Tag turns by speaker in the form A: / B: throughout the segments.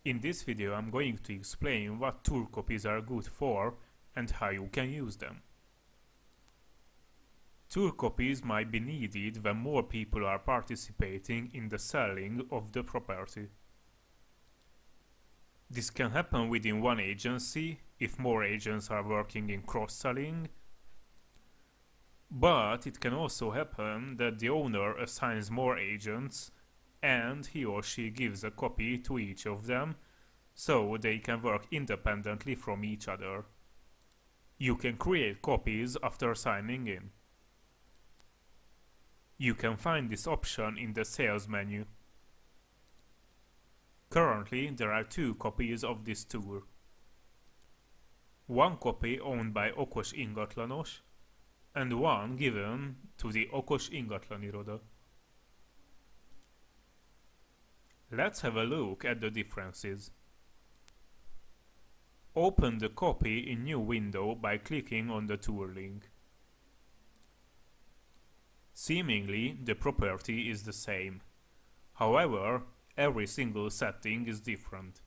A: In this video I'm going to explain what tour copies are good for and how you can use them. Tour copies might be needed when more people are participating in the selling of the property. This can happen within one agency if more agents are working in cross-selling, but it can also happen that the owner assigns more agents and he or she gives a copy to each of them so they can work independently from each other. You can create copies after signing in. You can find this option in the sales menu. Currently there are 2 copies of this tour. One copy owned by Okos Ingatlanos and one given to the Okos Ingatlan Iroda. Let's have a look at the differences. Open the copy in new window by clicking on the tour link. Seemingly, the property is the same. However, every single setting is different.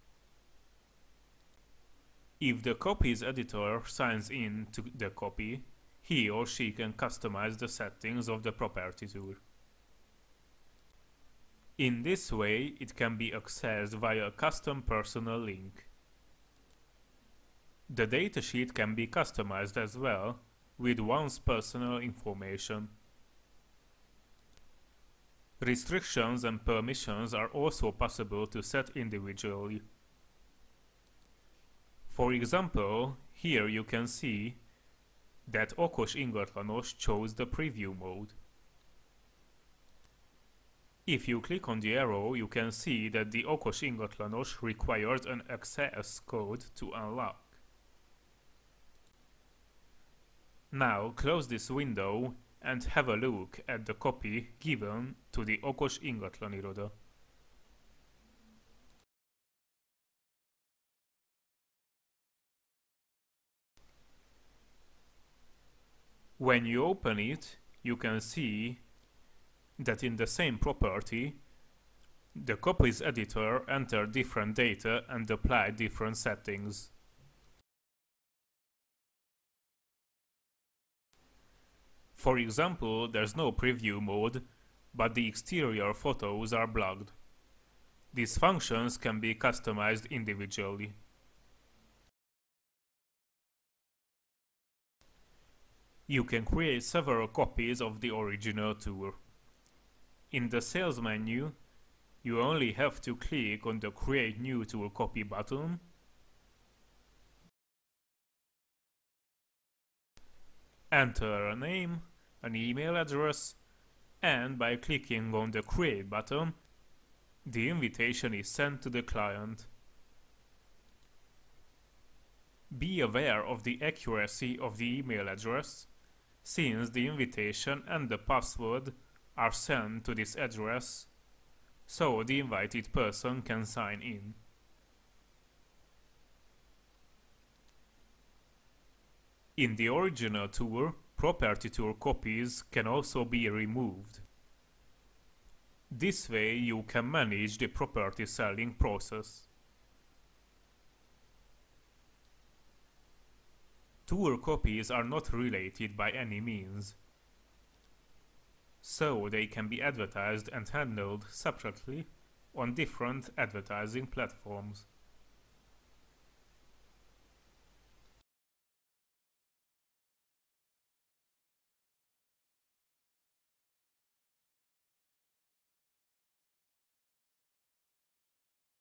A: If the copies editor signs in to the copy, he or she can customize the settings of the property tour. In this way, it can be accessed via a custom personal link. The datasheet can be customized as well, with one's personal information. Restrictions and permissions are also possible to set individually. For example, here you can see that Okos Ingatlanos chose the preview mode. If you click on the arrow, you can see that the Okos Ingatlanos requires an access code to unlock. Now close this window and have a look at the copy given to the Okos Ingatlan Iroda. When you open it, you can see that in the same property, the copies editor entered different data and applied different settings. For example, there's no preview mode, but the exterior photos are blocked. These functions can be customized individually. You can create several copies of the original tour. In the sales menu, you only have to click on the Create New Tour Copy button, enter a name, an email address, and by clicking on the Create button, the invitation is sent to the client. Be aware of the accuracy of the email address, since the invitation and the password are sent to this address, so the invited person can sign in. In the original tour, property tour copies can also be removed. This way you can manage the property selling process. Tour copies are not related by any means, so they can be advertised and handled separately on different advertising platforms.